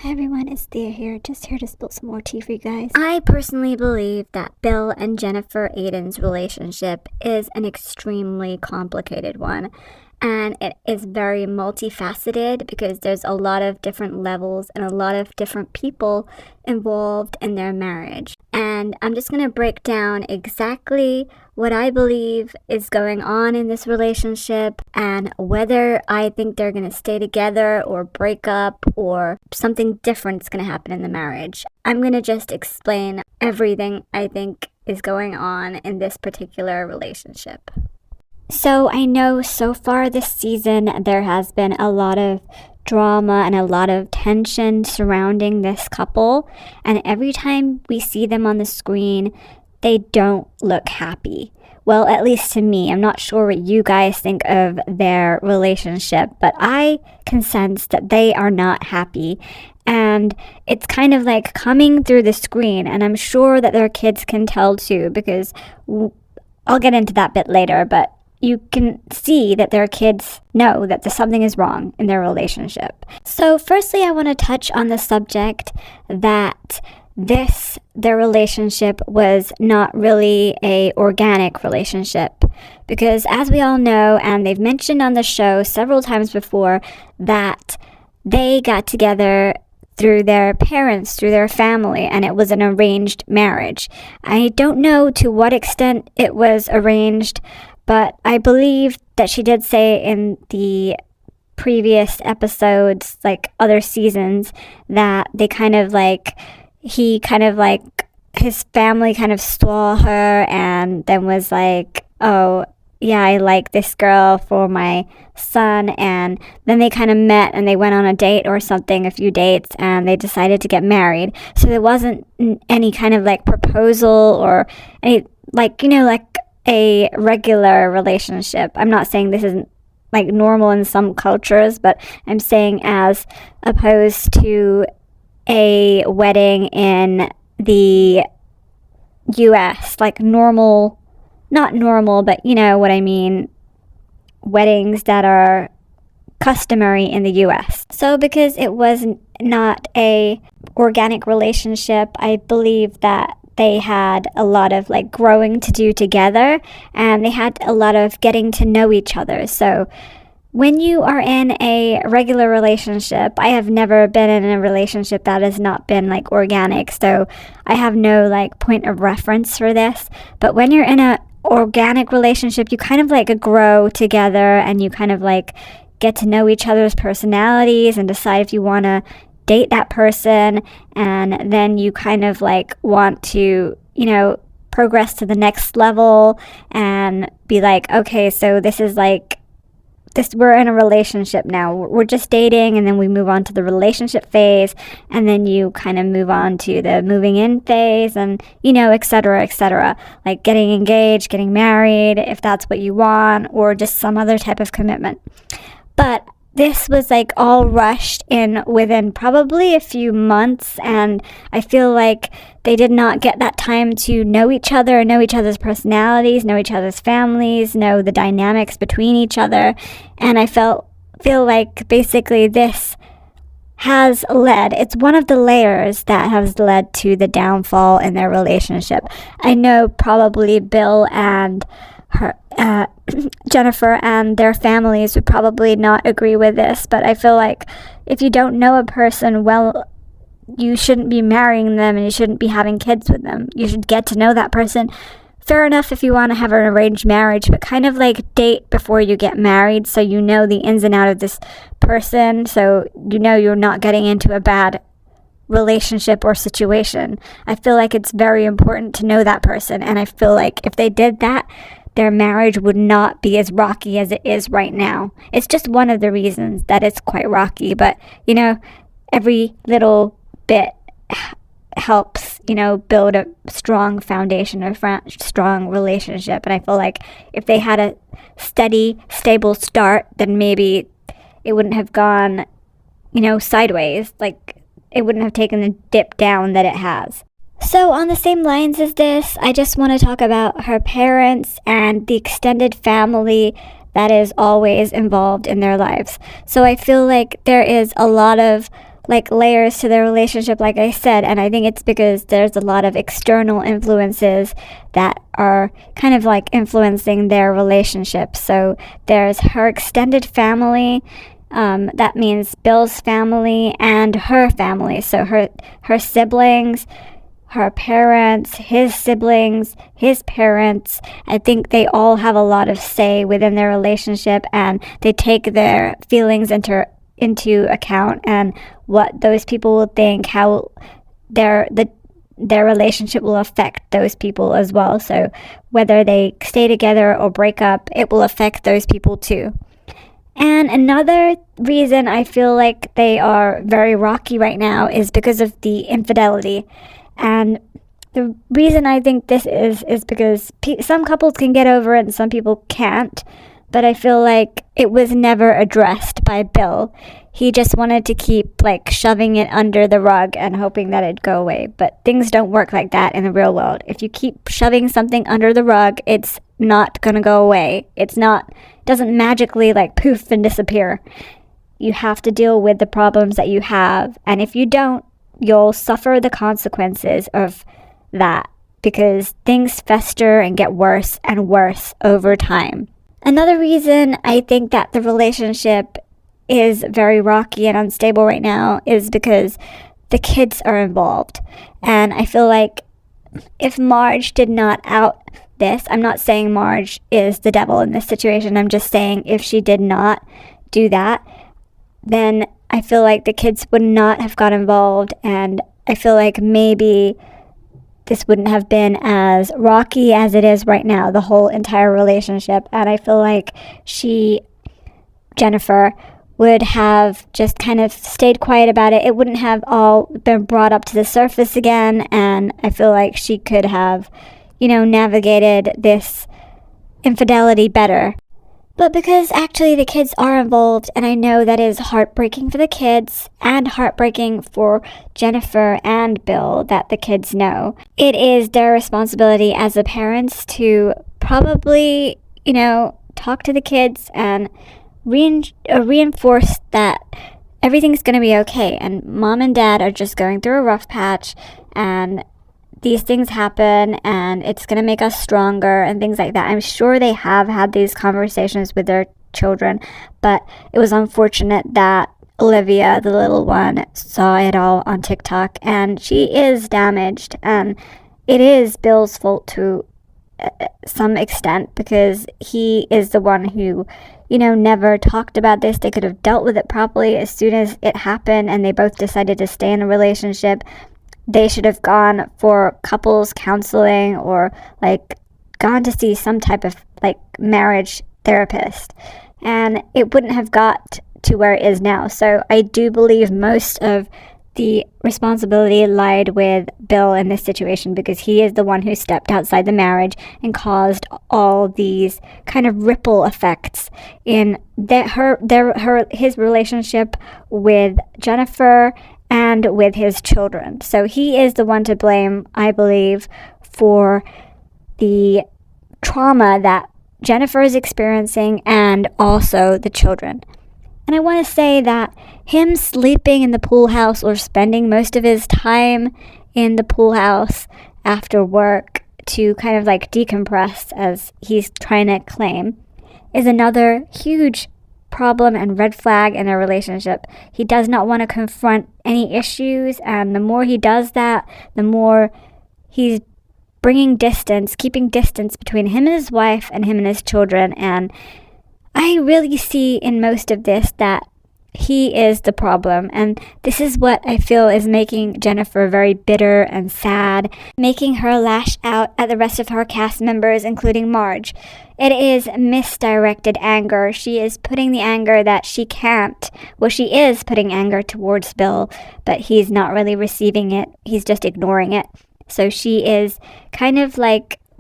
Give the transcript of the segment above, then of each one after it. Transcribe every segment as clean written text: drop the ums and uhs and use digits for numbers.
Hi everyone, it's Thea here, just here to spill some more tea for you guys. I personally believe that Bill and Jennifer Aydin's relationship is an extremely complicated one. And it is very multifaceted because there's a lot of different levels and a lot of different people involved in their marriage. And I'm just going to break down exactly what I believe is going on in this relationship and whether I think they're going to stay together or break up or something different is going to happen in the marriage. I'm going to just explain everything I think is going on in this particular relationship. So I know so far this season there has been a lot of drama and a lot of tension surrounding this couple, and every time we see them on the screen, they don't look happy. Well, at least to me. I'm not sure what you guys think of their relationship, but I can sense that they are not happy. And it's kind of like coming through the screen, and I'm sure that their kids can tell too, because I'll get into that bit later, but you can see that their kids know that something is wrong in their relationship. So firstly, I want to touch on the subject that their relationship was not really a organic relationship. Because as we all know, and they've mentioned on the show several times before, that they got together through their parents, through their family, and it was an arranged marriage. I don't know to what extent it was arranged, but I believe that she did say in the previous episodes, like other seasons, that they his family kind of saw her and then was like, oh, yeah, I like this girl for my son. And then they kind of met and they went on a date or something, a few dates, and they decided to get married. So there wasn't any kind of like proposal or any, like a regular relationship. I'm not saying this isn't like normal in some cultures, but I'm saying as opposed to a wedding in the US, like normal, not normal, but you know what I mean, weddings that are customary in the US. So because it was not a organic relationship, I believe that they had a lot of like growing to do together, and they had a lot of getting to know each other. So when you are in a regular relationship, I have never been in a relationship that has not been like organic, so I have no like point of reference for this. But when you're in a organic relationship, you kind of like grow together and you kind of like get to know each other's personalities and decide if you want to date that person, and then you kind of like want to, progress to the next level and be like, okay, so this is like this, we're in a relationship now. We're just dating, and then we move on to the relationship phase, and then you kind of move on to the moving in phase, and et cetera, like getting engaged, getting married, if that's what you want, or just some other type of commitment. But this was like all rushed in within probably a few months, and I feel like they did not get that time to know each other, know each other's personalities, know each other's families, know the dynamics between each other. And I feel like basically this has led, it's one of the layers that has led to the downfall in their relationship. I know probably Bill and Jennifer and their families would probably not agree with this, but I feel like if you don't know a person well, you shouldn't be marrying them and you shouldn't be having kids with them. You should get to know that person. Fair enough if you want to have an arranged marriage, but kind of like date before you get married, so you know the ins and outs of this person, so you're not getting into a bad relationship or situation. I feel like it's very important to know that person, and I feel like if they did that, their marriage would not be as rocky as it is right now. It's just one of the reasons that it's quite rocky, but every little bit helps, build a strong foundation, a strong relationship. And I feel like if they had a steady, stable start, then maybe it wouldn't have gone, sideways. Like it wouldn't have taken the dip down that it has. So on the same lines as this, I just want to talk about her parents and the extended family that is always involved in their lives. So I feel like there is a lot of like layers to their relationship, like I said, and I think it's because there's a lot of external influences that are kind of like influencing their relationship. So there's her extended family, that means Bill's family and her family. So her siblings, her parents, his siblings, his parents. I think they all have a lot of say within their relationship, and they take their feelings into account and what those people will think, how their relationship will affect those people as well. So whether they stay together or break up, it will affect those people too. And another reason I feel like they are very rocky right now is because of the infidelity. And the reason I think this is because some couples can get over it and some people can't. But I feel like it was never addressed by Bill. He just wanted to keep like shoving it under the rug and hoping that it'd go away. But things don't work like that in the real world. If you keep shoving something under the rug, it's not gonna go away. Doesn't magically like poof and disappear. You have to deal with the problems that you have. And if you don't, you'll suffer the consequences of that, because things fester and get worse and worse over time. Another reason I think that the relationship is very rocky and unstable right now is because the kids are involved. And I feel like if Marge did not out this, I'm not saying Marge is the devil in this situation, I'm just saying if she did not do that, then I feel like the kids would not have got involved, and I feel like maybe this wouldn't have been as rocky as it is right now, the whole entire relationship. And I feel like Jennifer, would have just kind of stayed quiet about it. It wouldn't have all been brought up to the surface again, and I feel like she could have, navigated this infidelity better. But because actually the kids are involved, and I know that is heartbreaking for the kids and heartbreaking for Jennifer and Bill that the kids know, it is their responsibility as the parents to probably, talk to the kids and reinforce that everything's going to be okay. And mom and dad are just going through a rough patch, and these things happen, and it's going to make us stronger and things like that. I'm sure they have had these conversations with their children, but it was unfortunate that Olivia, the little one, saw it all on TikTok, and she is damaged, and it is Bill's fault to some extent, because he is the one who, never talked about this. They could have dealt with it properly as soon as it happened, and they both decided to stay in a relationship. They should have gone for couples counseling, or gone to see some type of marriage therapist, and it wouldn't have got to where it is now. So I do believe most of the responsibility lied with Bill in this situation, because he is the one who stepped outside the marriage and caused all these kind of ripple effects in his relationship with Jennifer and with his children. So he is the one to blame, I believe, for the trauma that Jennifer is experiencing and also the children. And I want to say that him sleeping in the pool house or spending most of his time in the pool house after work to kind of decompress, as he's trying to claim, is another huge problem and red flag in their relationship. He does not want to confront any issues, and the more he does that, the more he's keeping distance between him and his wife and him and his children. And I really see in most of this that he is the problem, and this is what I feel is making Jennifer very bitter and sad, making her lash out at the rest of her cast members, including Marge. It is misdirected anger. She is putting the anger that she can't. Well, she is putting anger towards Bill, but he's not really receiving it. He's just ignoring it. So she is kind of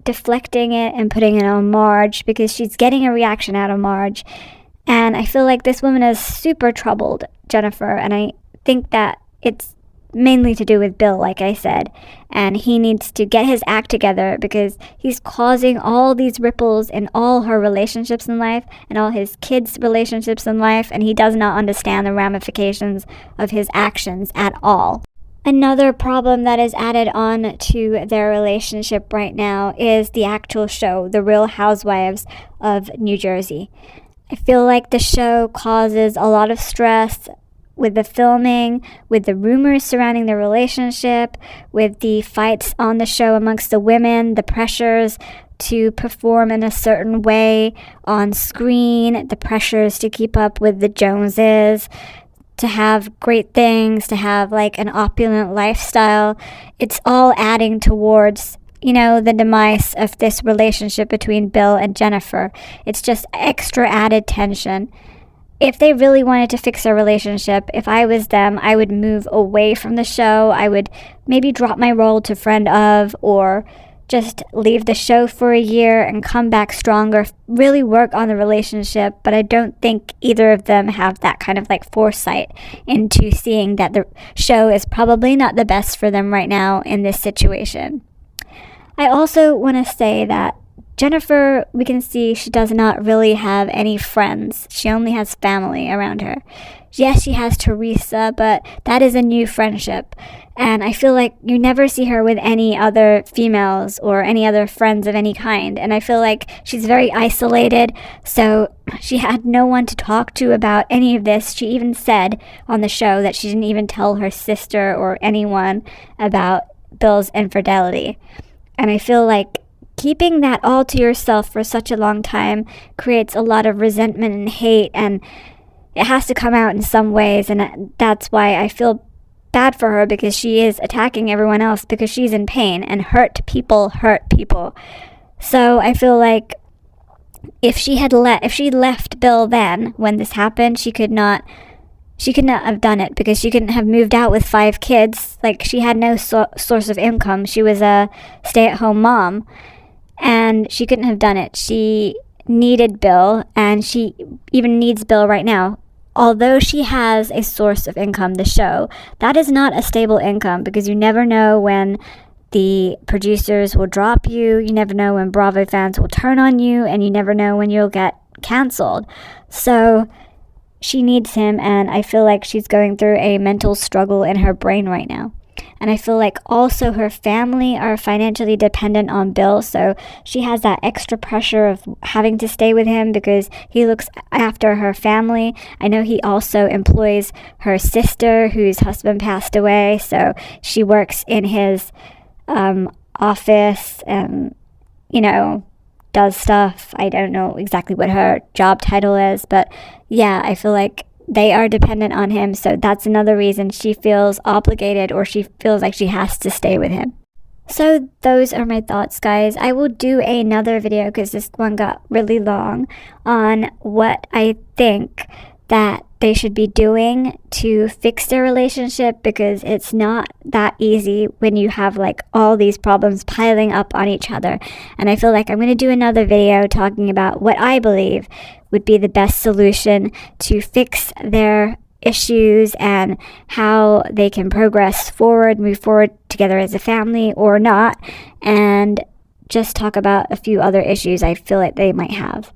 deflecting it and putting it on Marge, because she's getting a reaction out of Marge. And I feel like this woman is super troubled, Jennifer, and I think that it's mainly to do with Bill, like I said. And he needs to get his act together because he's causing all these ripples in all her relationships in life and all his kids' relationships in life, and he does not understand the ramifications of his actions at all. Another problem that is added on to their relationship right now is the actual show, The Real Housewives of New Jersey. I feel like the show causes a lot of stress with the filming, with the rumors surrounding the relationship, with the fights on the show amongst the women, the pressures to perform in a certain way on screen, the pressures to keep up with the Joneses, to have great things, to have like an opulent lifestyle. It's all adding towards, the demise of this relationship between Bill and Jennifer. It's just extra added tension. If they really wanted to fix their relationship, if I was them, I would move away from the show. I would maybe drop my role to friend of, or just leave the show for a year and come back stronger, really work on the relationship. But I don't think either of them have that kind of like foresight into seeing that the show is probably not the best for them right now in this situation. I also want to say that Jennifer, we can see she does not really have any friends. She only has family around her. Yes, she has Teresa, but that is a new friendship. And I feel like you never see her with any other females or any other friends of any kind. And I feel like she's very isolated, so she had no one to talk to about any of this. She even said on the show that she didn't even tell her sister or anyone about Bill's infidelity. And I feel like keeping that all to yourself for such a long time creates a lot of resentment and hate, and it has to come out in some ways. And that's why I feel bad for her, because she is attacking everyone else because she's in pain, and hurt people hurt people. So I feel like if she left Bill then when this happened, she could not have done it, because she couldn't have moved out with 5 kids. Like, she had no source of income. She was a stay-at-home mom, and she couldn't have done it. She needed Bill, and she even needs Bill right now. Although she has a source of income, the show, that is not a stable income, because you never know when the producers will drop you, you never know when Bravo fans will turn on you, and you never know when you'll get canceled. So she needs him, and I feel like she's going through a mental struggle in her brain right now. And I feel like also her family are financially dependent on Bill, so she has that extra pressure of having to stay with him because he looks after her family. I know he also employs her sister, whose husband passed away, so she works in his office and, does stuff. I don't know exactly what her job title is, but yeah, I feel like they are dependent on him, so that's another reason she feels obligated, or she feels like she has to stay with him. So those are my thoughts, guys. I will do another video, because this one got really long, on what I think that they should be doing to fix their relationship, because it's not that easy when you have like all these problems piling up on each other. And I feel like I'm going to do another video talking about what I believe would be the best solution to fix their issues and how they can progress forward, move forward together as a family or not, and just talk about a few other issues I feel like they might have.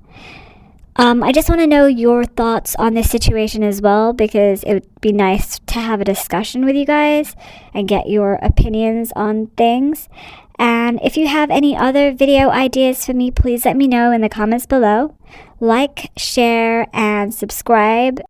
I just want to know your thoughts on this situation as well, because it would be nice to have a discussion with you guys and get your opinions on things. And if you have any other video ideas for me, please let me know in the comments below. Like, share, and subscribe.